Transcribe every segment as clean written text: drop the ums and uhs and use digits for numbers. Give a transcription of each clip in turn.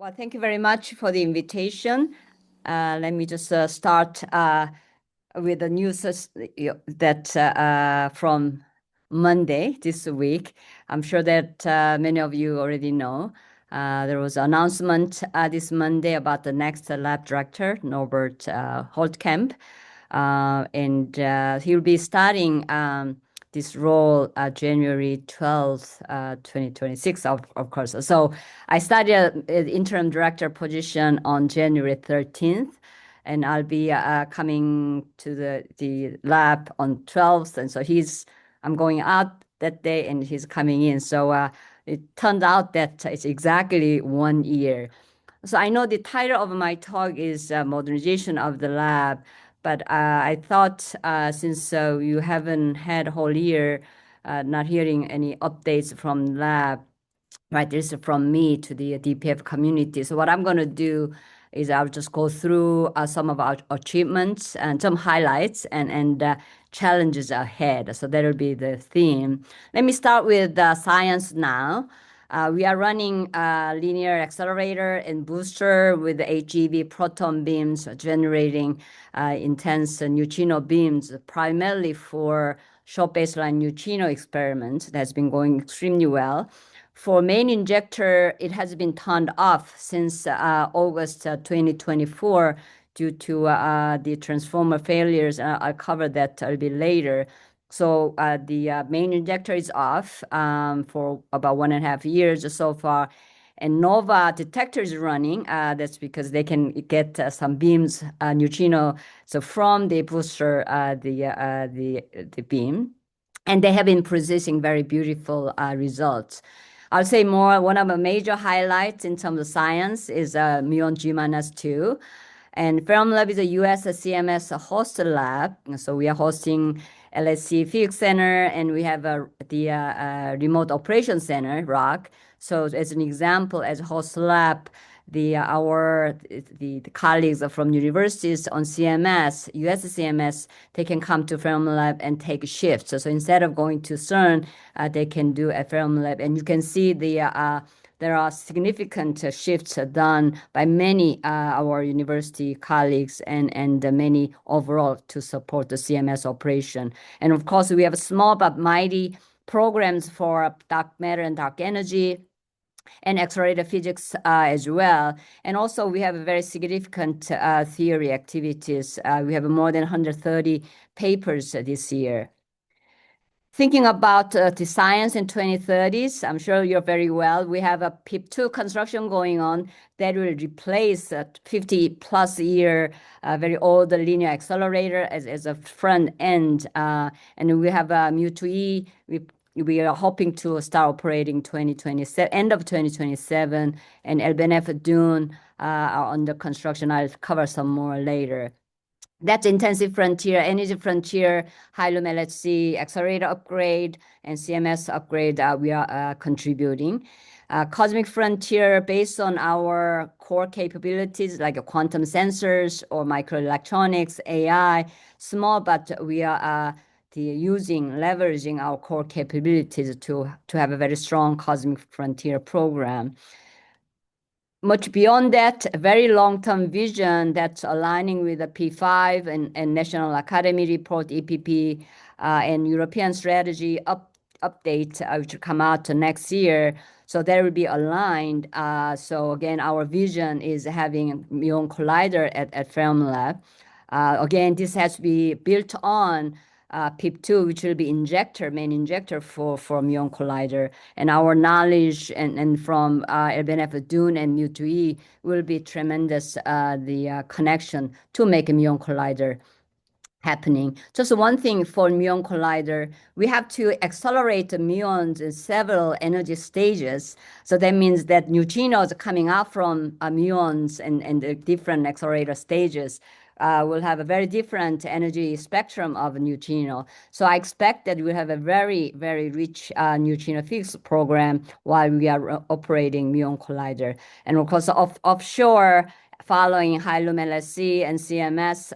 Well, thank you very much for the invitation. Let me just start with the news that from Monday this week. I'm sure that many of you already know. There was an announcement this Monday about the next lab director, Norbert Holtkamp, and he'll be starting this role January 12th, 2026, of course. So I started an interim director position on January 13th, and I'll be coming to the lab on 12th. And so I'm going out that day and he's coming in. So it turned out that it's exactly 1 year. So I know the title of my talk is Modernization of the Lab, but I thought since you haven't had a whole year not hearing any updates from lab, right, this is from me to the DPF community. So what I'm going to do is I'll just go through some of our achievements and some highlights and challenges ahead. So that'll be the theme. Let me start with science now. We are running a linear accelerator and booster with HEV proton beams generating intense neutrino beams, primarily for short baseline neutrino experiments. That's been going extremely well. For main injector, it has been turned off since August 2024 due to the transformer failures. I'll cover that a little bit later. So the main injector is off for about 1.5 years so far. And NOVA detector is running. That's because they can get some beams, neutrino, so from the booster, the beam. And they have been producing very beautiful results. I'll say more. One of the major highlights in terms of science is Muon G-2. And FermLab is a US CMS host lab. So we are hosting LSC Physics Center, and we have the Remote Operations Center, ROC. So as an example, as host lab, the colleagues from universities on CMS, US CMS, they can come to FermLab and take shifts. So instead of going to CERN, they can do a FermLab. And you can see there are significant shifts done by many our university colleagues and many overall to support the CMS operation. And of course, we have small but mighty programs for dark matter and dark energy and accelerated physics as well. And also we have very significant theory activities. We have more than 130 papers this year. Thinking about the science in 2030s, I'm sure you're very well. We have a PIP2 construction going on that will replace a 50+ year very old linear accelerator as a front end. And we have a Mu2E. We are hoping to start operating 2027, end of 2027, and LBNF Dune are under construction. I'll cover some more later. That's Intensive Frontier, Energy Frontier, High-Lume LHC, Accelerator Upgrade, and CMS Upgrade we are contributing. Cosmic Frontier, based on our core capabilities like quantum sensors or microelectronics, AI, small, but we are leveraging our core capabilities to have a very strong Cosmic Frontier program. Much beyond that, a very long-term vision that's aligning with the P5 and National Academy Report, EPP, and European Strategy update, which will come out next year. So that will be aligned. So again, our vision is having Muon Collider at FermLab. Again, this has to be built on PIP2, which will be main injector for Muon Collider. And our knowledge and from LBNF Dune and Mu2E will be tremendous, the connection to make a Muon Collider happening. Just one thing for Muon Collider, we have to accelerate the muons in several energy stages. So that means that neutrinos coming out from muons and the different accelerator stages will have a very different energy spectrum of neutrino. So I expect that we'll have a very, very rich neutrino physics program while we are operating Muon Collider. And of course, offshore, following High-Lume LSC and CMS,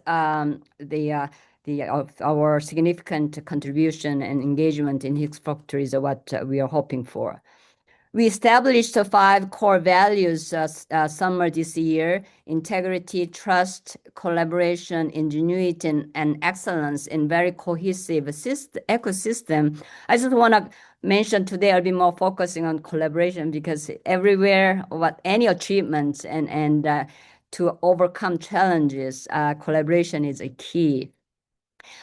our significant contribution and engagement in Higgs factories are what we are hoping for. We established 5 core values summer this year: integrity, trust, collaboration, ingenuity, and excellence in very cohesive ecosystem. I just want to mention today I'll be more focusing on collaboration because everywhere, any achievements and to overcome challenges, collaboration is a key.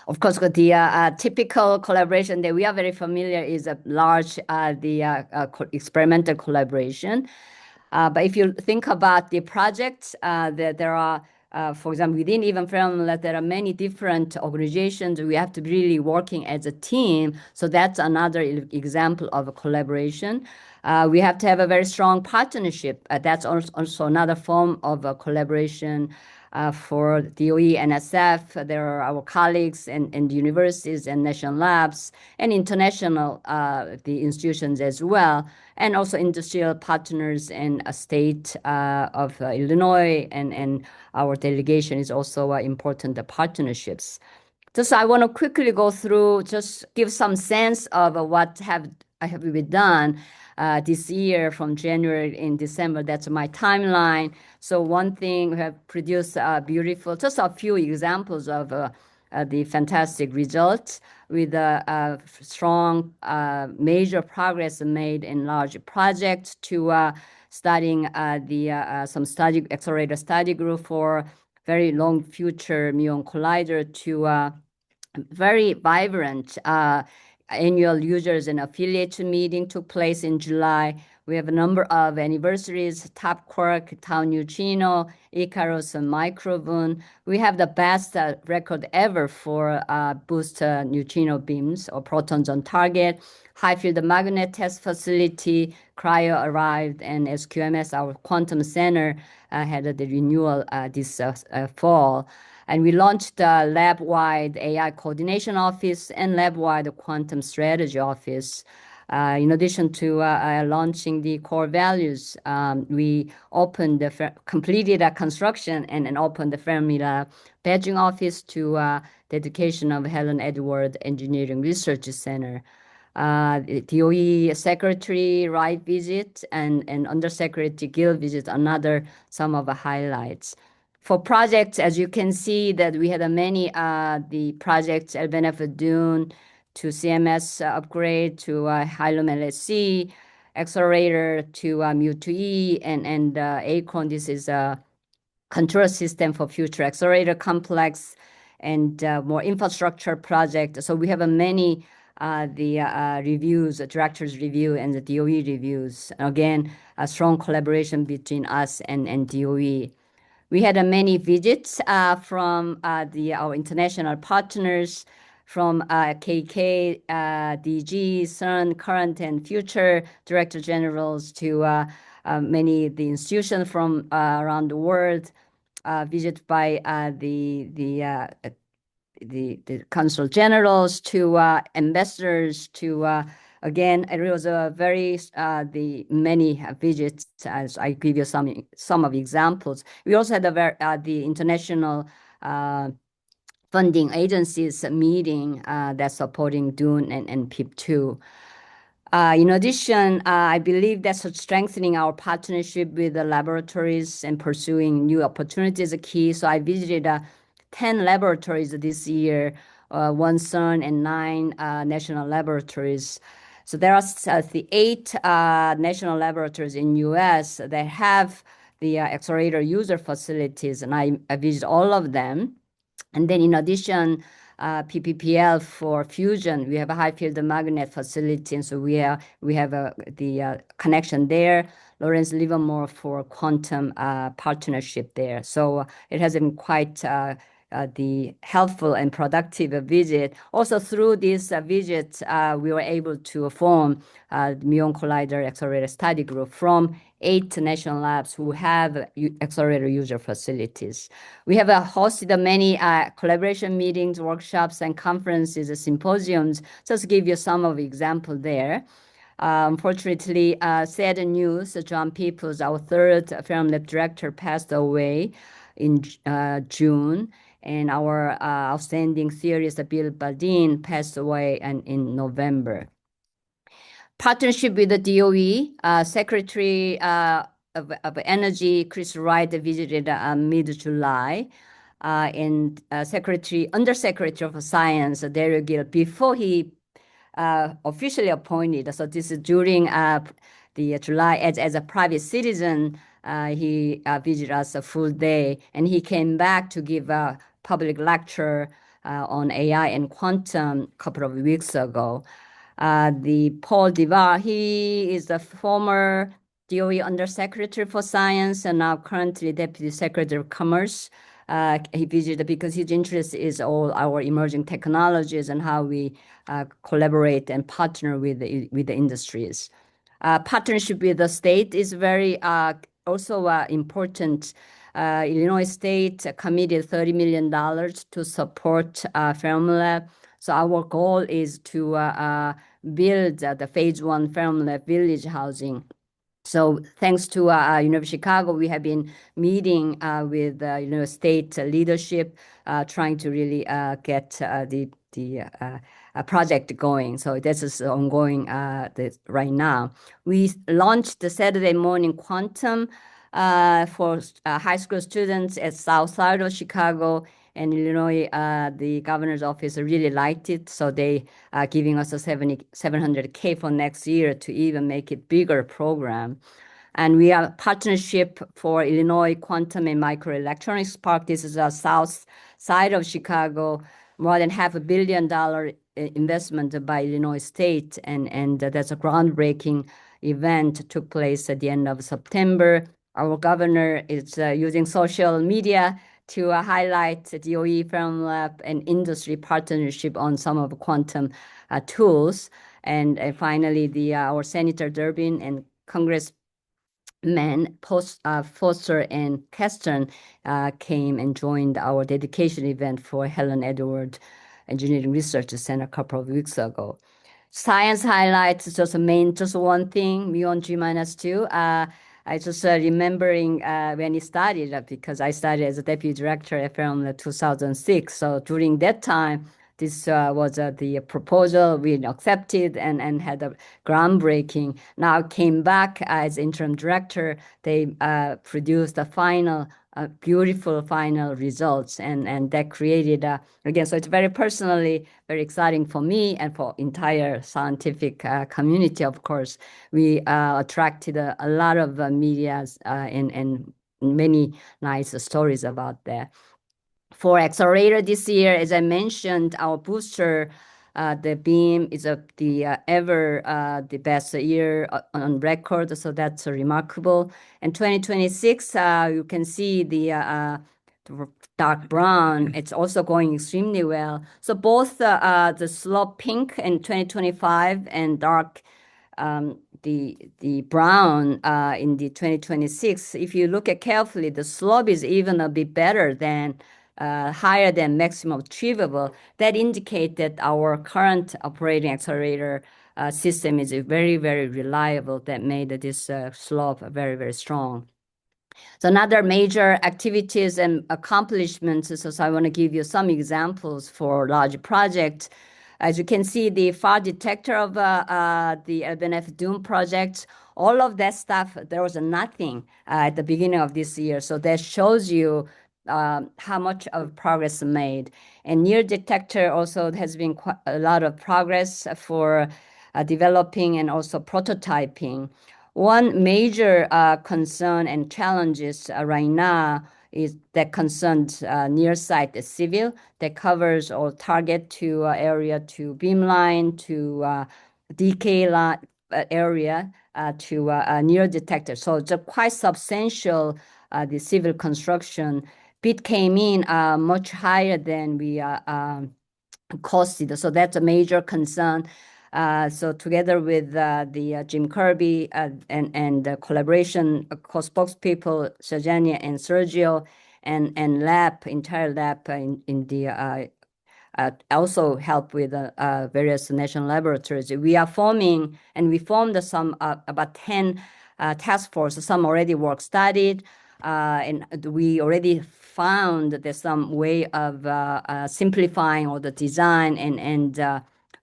Of course, the typical collaboration that we are very familiar is a large experimental collaboration. But if you think about the projects, there are, for example, within even FairMLab, there are many different organizations. We have to be really working as a team. So that's another example of a collaboration. We have to have a very strong partnership. That's also another form of a collaboration. For DOE, NSF, there are our colleagues and universities and national labs and international the institutions as well, and also industrial partners and a state of Illinois and our delegation is also important partnerships. Just I want to quickly go through, just give some sense of what have we done this year from January in December. That's my timeline. So one thing, we have produced beautiful, just a few examples of the fantastic results with strong major progress made in large projects to studying some accelerator study group for very long future muon collider to very vibrant annual users and affiliates meeting took place in July. We have a number of anniversaries: Top Quark, Tau Neutrino, Icarus, and Microvoon. We have the best record ever for boost neutrino beams or protons on target. High field magnet test facility, Cryo arrived, and SQMS, our quantum center, had the renewal this fall. And we launched the lab-wide AI coordination office and lab-wide quantum strategy office. In addition to launching the core values, we completed a construction and opened the Fermilab badging office to dedication of Helen Edward Engineering Research Center. DOE Secretary Wright visit and Undersecretary Gill visit, some of the highlights. For projects, as you can see that we had many the projects at benefit Dune to CMS upgrade to Hilum LSC, accelerator to Mu2E and Acorn. This is a control system for future accelerator complex and more infrastructure project. So we have many reviews, director's review and the DOE reviews. Again, a strong collaboration between us and DOE. We had many visits from our international partners, from KK, DG, CERN, current and future director generals to many the institutions from around the world, visited by the consul generals to ambassadors to again, it was a very the many visits. As I give you some of the examples, we also had the international funding agencies meeting that's supporting Dune and PIP2. In addition, I believe that's strengthening our partnership with the laboratories and pursuing new opportunities is a key. So I visited 10 laboratories this year, 1 CERN and 9 national laboratories. So there are the 8 national laboratories in U.S. that have the accelerator user facilities, and I visit all of them. And then in addition, PPPL for fusion, we have a high field magnet facility, and so we have the connection there. Lawrence Livermore for quantum partnership there. So it has been quite the helpful and productive visit. Also through this visit, we were able to form the Muon Collider Accelerator Study Group from 8 national labs who have accelerator user facilities. We have hosted many collaboration meetings, workshops, and conferences, symposiums. Just to give you some of example there. Unfortunately, sad news, John Peoples, our 3rd FairMLab director, passed away in June. And our outstanding theorist, Bill Baldin, passed away in November. Partnership with the DOE, Secretary of Energy Chris Wright visited mid-July, and Undersecretary of Science Daryl Gill before he officially appointed. So this is during the July as a private citizen. He visited us a full day, and he came back to give a public lecture on AI and quantum a couple of weeks ago. The Paul Devar, he is the former DOE Undersecretary for Science and now currently Deputy Secretary of Commerce. He visited because his interest is all our emerging technologies and how we collaborate and partner with the industries. Partnership with the state is very also important. Illinois State committed $30 million to support Fermilab. So our goal is to build the phase 1 Fermilab village housing. So thanks to University of Chicago, we have been meeting with state leadership, trying to really get the project going. So this is ongoing right now. We launched the Saturday morning quantum for high school students at south side of Chicago. And Illinois, the governor's office really liked it, so they are giving us a $700K for next year to even make it bigger program. And we are partnership for Illinois Quantum and Microelectronics Park. This is a south side of Chicago, more than $500 million investment by Illinois State, and that's a groundbreaking event took place at the end of September. Our governor is using social media to highlight DOE, Fermilab, and industry partnership on some of quantum tools. And finally, our Senator Durbin and Congressman Foster and Keston came and joined our dedication event for Helen Edward Engineering Research Center a couple of weeks ago. Science highlights just one thing, muon G-2. I just remembering when he started, because I started as a deputy director from 2006. So during that time, this was the proposal we accepted and had a groundbreaking. Now came back as interim director. They produced the final beautiful final results, and that created again. So it's very personally very exciting for me and for entire scientific community. Of course, we attracted a lot of medias and many nice stories about that. For accelerator this year, as I mentioned, our booster, the beam is the best year on record, so that's remarkable. And 2026, you can see the dark brown. It's also going extremely well. So both the slope pink in 2025 and dark the brown in the 2026. If you look at carefully, the slope is even a bit better than higher than maximum achievable. That indicates that our current operating accelerator system is very, very reliable. That made this slope very, very strong. So another major activities and accomplishments, so I want to give you some examples for large projects. As you can see, the fall detector of the LBNF Doom project, all of that stuff, there was nothing at the beginning of this year. So that shows you how much of progress made. And near detector also has been quite a lot of progress for developing and also prototyping. One major concern and challenges right now is that concerns near site civil that covers all target to area to beamline to decay line area to near detector. So it's a quite substantial the civil construction. Bid came in much higher than we costed. So that's a major concern. So together with the Jim Kirby and the collaboration across spokespeople, Sajania and Sergio, and entire lab in the also help with various national laboratories. We are forming, and we formed some about 10 task force. Some already work studied, and we already found there's some way of simplifying all the design and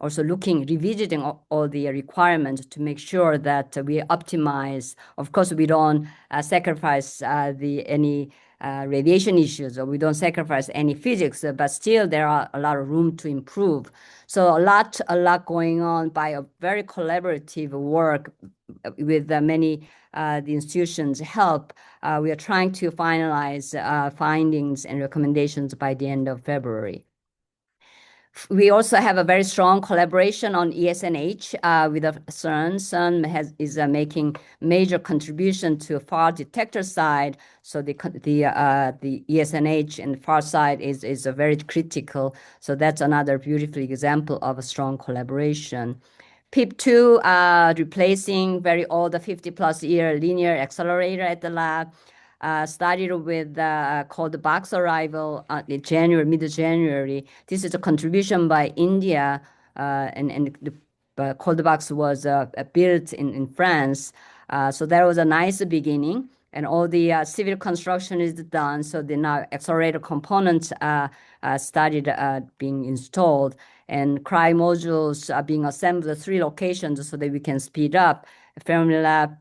also revisiting all the requirements to make sure that we optimize. Of course, we don't sacrifice any radiation issues, or we don't sacrifice any physics, but still there are a lot of room to improve. So a lot going on by a very collaborative work with many the institutions' help. We are trying to finalize findings and recommendations by the end of February. We also have a very strong collaboration on ESNH with CERN. CERN is making major contribution to far detector side. So the ESNH and far side is a very critical. So that's another beautiful example of a strong collaboration. PIP2 replacing very old 50+ year linear accelerator at the lab. Started with called box arrival in January, mid-January. This is a contribution by India, and the cold box was built in France. So that was a nice beginning, and all the civil construction is done. So the now accelerator components started being installed, and cry modules are being assembled at 3 locations so that we can speed up Fermilab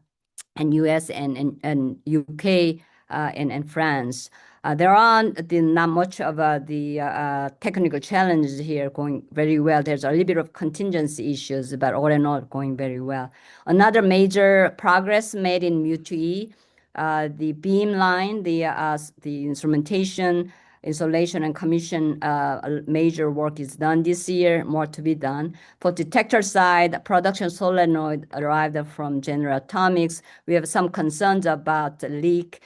and US and UK and France. There are not much of the technical challenges here, going very well. There's a little bit of contingency issues, but all in all, going very well. Another major progress made in Mu2E, the beam line, the instrumentation, installation and commission, major work is done this year, more to be done. For detector side, production solenoid arrived from General Atomics. We have some concerns about leak.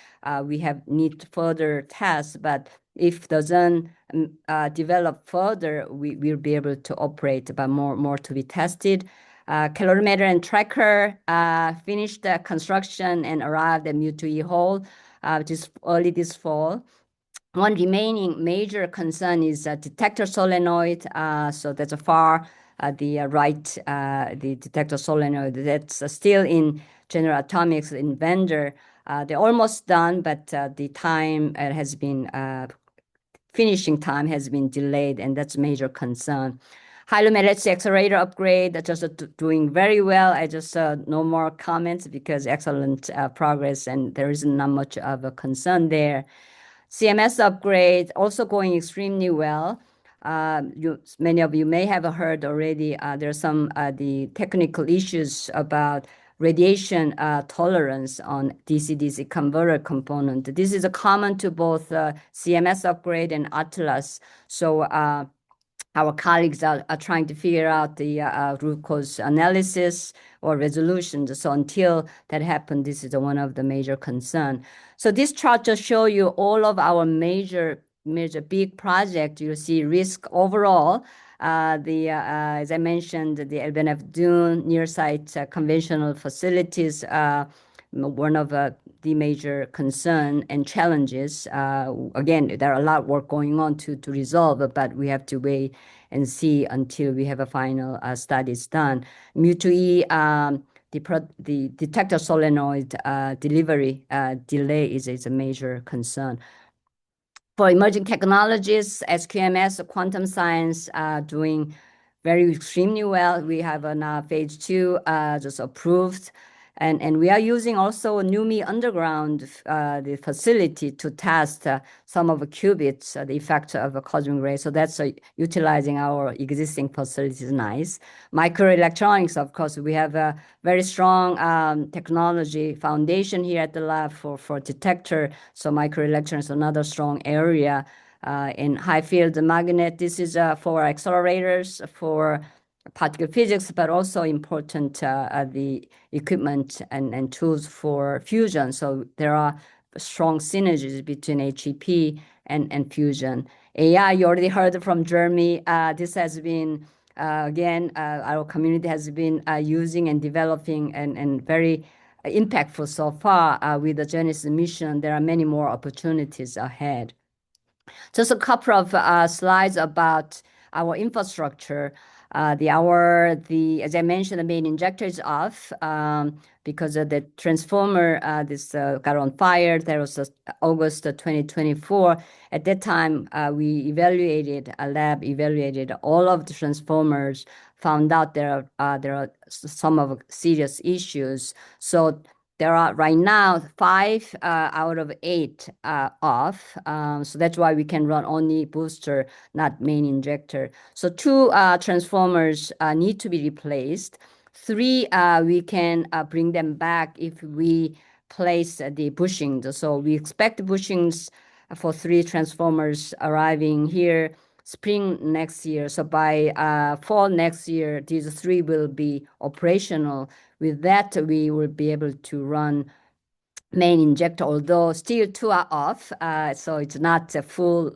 We need further tests, but if doesn't develop further, we'll be able to operate, but more to be tested. Calorimeter and tracker finished the construction and arrived at Mu2E hall, which is early this fall. One remaining major concern is detector solenoid. So that's a far the right, the detector solenoid that's still in General Atomics in vendor. They're almost done, but the time has been finishing time has been delayed, and that's a major concern. High-lumet accelerator upgrade, just doing very well. I just no more comments because excellent progress, and there is not much of a concern there. CMS upgrade also going extremely well. Many of you may have heard already. There are some the technical issues about radiation tolerance on DC-DC converter component. This is a common to both CMS upgrade and Atlas. So our colleagues are trying to figure out the root cause analysis or resolution. So until that happens, this is one of the major concerns. So this chart just shows you all of our major big project. You see risk overall. As I mentioned, the LBNF Dune near site conventional facilities, one of the major concern and challenges. Again, there are a lot of work going on to resolve, but we have to wait and see until we have a final studies done. Mu2E, the detector solenoid delivery delay is a major concern. For emerging technologies, SQMS, quantum science, doing very extremely well. We have a phase 2 just approved. And we are using also a NUMI underground the facility to test some of the qubits, the effect of a cosmic ray. So that's utilizing our existing facilities. Nice. Microelectronics, of course, we have a very strong technology foundation here at the lab for detector. So microelectronics is another strong area. In high field magnet, this is for accelerators, for particle physics, but also important the equipment and tools for fusion. So there are strong synergies between HEP and fusion. AI, you already heard from Jeremy. This has been, again, our community has been using and developing and very impactful so far with the Genesis mission. There are many more opportunities ahead. Just a couple of slides about our infrastructure. As I mentioned, the main injector is off because of the transformer got on fire. That was August 2024. At that time, we lab evaluated all of the transformers found out there are some of serious issues. So there are right now 5 out of 8 off. So that's why we can run only booster, not main injector. So 2 transformers need to be replaced. 3 we can bring them back if we place the bushings. So we expect bushings for 3 transformers arriving here spring next year. So by fall next year, these 3 will be operational. With that, we will be able to run main injector, although still 2 are off. So it's not a full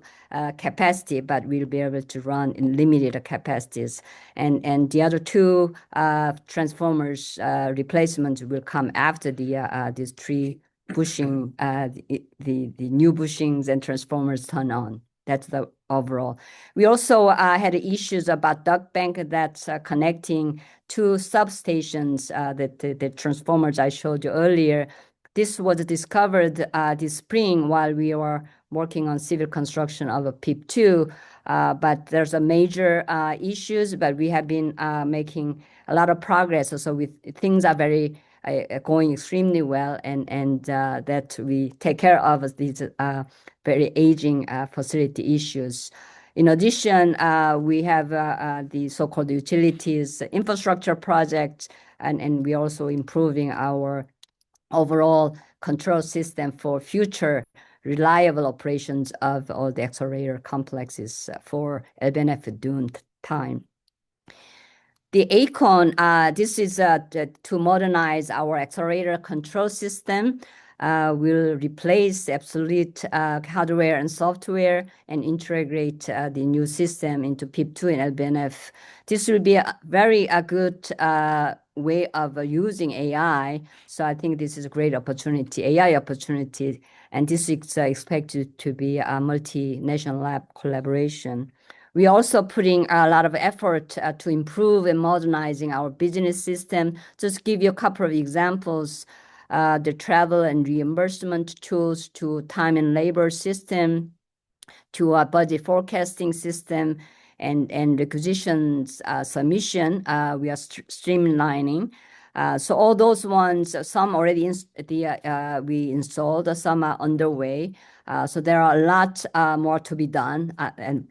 capacity, but we'll be able to run in limited capacities. And the other 2 transformers replacements will come after these 3 bushing, the new bushings and transformers turn on. That's the overall. We also had issues about duct bank that's connecting 2 substations, the transformers I showed you earlier. This was discovered this spring while we were working on civil construction of a PIP2, but there's a major issues, but we have been making a lot of progress. So things are very going extremely well, and that we take care of these very aging facility issues. In addition, we have the so-called utilities infrastructure project, and we're also improving our overall control system for future reliable operations of all the accelerator complexes for LBNF Dune time. The ACON, this is to modernize our accelerator control system. We'll replace obsolete hardware and software and integrate the new system into PIP2 and LBNF. This will be a very good way of using AI. So I think this is a great opportunity, AI opportunity, and this is expected to be a multinational lab collaboration. We're also putting a lot of effort to improve and modernizing our business system. Just give you a couple of examples, the travel and reimbursement tools to time and labor system, to a budget forecasting system, and requisitions submission. We are streamlining. So all those ones, some already we installed, some are underway. So there are a lot more to be done,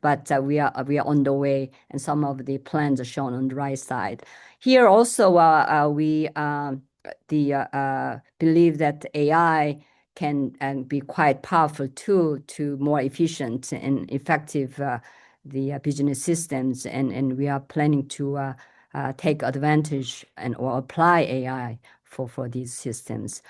but we are on the way, and some of the plans are shown on the right side. Here also, we believe that AI can be quite powerful tool to more efficient and effective the business systems, and we are planning to take advantage or apply AI for these systems.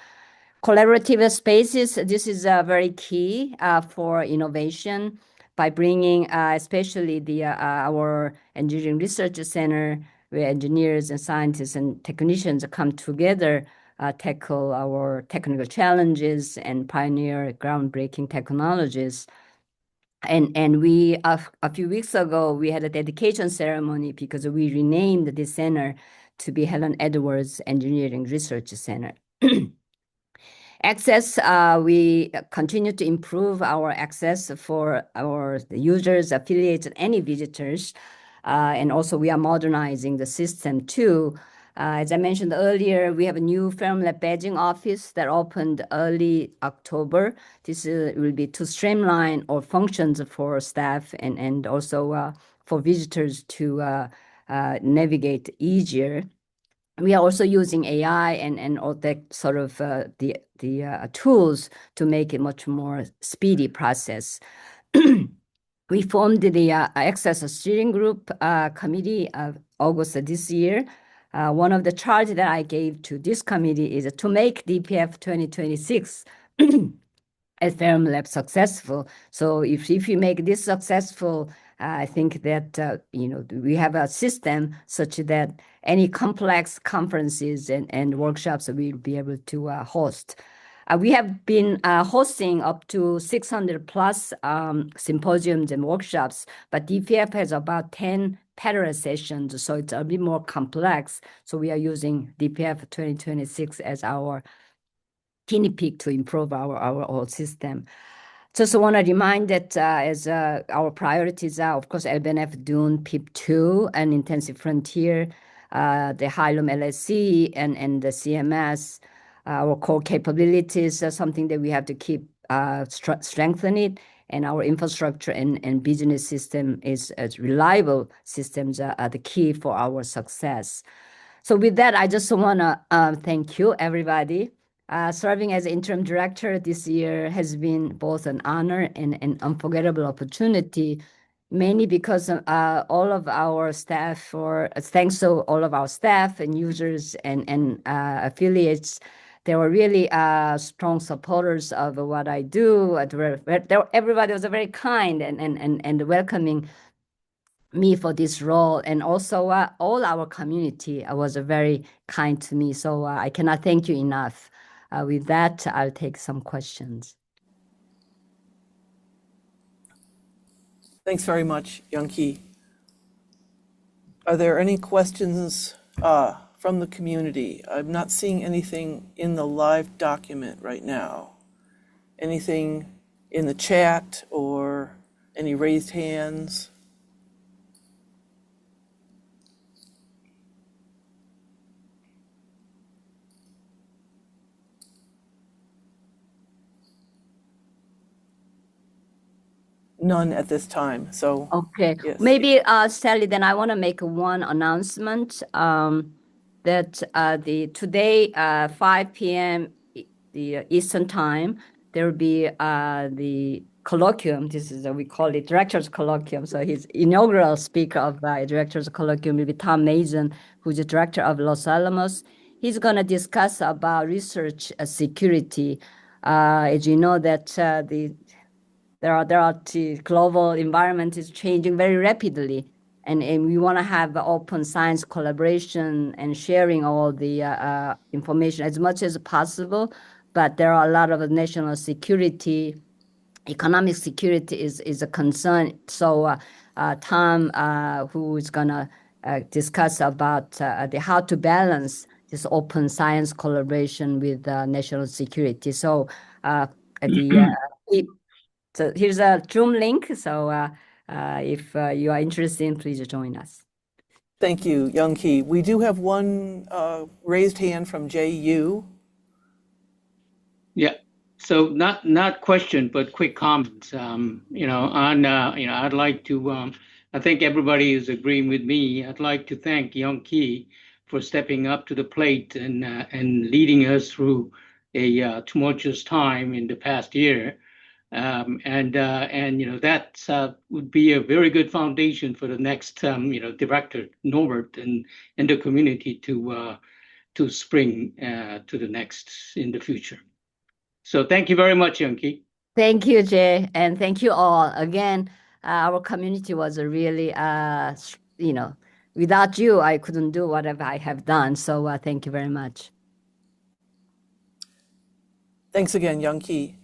Collaborative spaces, this is very key for innovation by bringing especially our engineering research center, where engineers and scientists and technicians come together, tackle our technical challenges and pioneer groundbreaking technologies. And we, a few weeks ago, we had a dedication ceremony because we renamed this center to be Helen Edwards Engineering Research Center. Access, we continue to improve our access for our users, affiliates, and any visitors. And also we are modernizing the system too. As I mentioned earlier, we have a new Fermilab badging office that opened early October. This will be to streamline all functions for staff and also for visitors to navigate easier. We are also using AI and all that sort of the tools to make it much more speedy process. We formed the Access Steering Group Committee of August of this year. One of the charges that I gave to this committee is to make DPF 2026 as Fermilab successful. So if you make this successful, I think that we have a system such that any complex conferences and workshops we'll be able to host. We have been hosting up to 600 plus symposiums and workshops, but DPF has about 10 parallel sessions, so it's a bit more complex. So we are using DPF 2026 as our guinea pig to improve our whole system. Just want to remind that as our priorities are, of course, LBNF Dune, PIP2, and Intensive Frontier, the Hilum LSC, and the CMS, our core capabilities are something that we have to keep strengthening, and our infrastructure and business system is as reliable systems are the key for our success. So with that, I just want to thank you, everybody. Serving as interim director this year has been both an honor and an unforgettable opportunity, mainly because all of our staff, or thanks to all of our staff and users and affiliates, they were really strong supporters of what I do. Everybody was very kind and welcoming me for this role, and also all our community was very kind to me. So I cannot thank you enough. With that, I'll take some questions. Thanks very much, Young-Ki. Are there any questions from the community? I'm not seeing anything in the live document right now. Anything in the chat or any raised hands? None at this time. So okay, yes. Maybe Sally, then I want to make one announcement that today 5 p.m. the Eastern time, there will be the colloquium. This is we call it director's colloquium. So his inaugural speaker of director's colloquium will be Tom Mason, who's the director of Los Alamos. He's going to discuss about research security. As you know that the global environment is changing very rapidly, and we want to have open science collaboration and sharing all the information as much as possible. But there are a lot of national security, economic security is a concern. So Tom, who is gonna discuss about how to balance this open science collaboration with national security. So so here's a Zoom link. So if you are interested, please join us. Thank you, Young-Ki. We do have one raised hand from J.U. Yeah. So not question, but quick comments. I'd like to. I think everybody is agreeing with me. I'd like to thank Young-Ki for stepping up to the plate and leading us through a tumultuous time in the past year. That would be a very good foundation for the next director Norbert and the community to spring to the next in the future. So thank you very much, Young-Ki. Thank you, Jay, and thank you all again. Our community was really without you I couldn't do whatever I have done. So thank you very much. Thanks again, Young-Ki.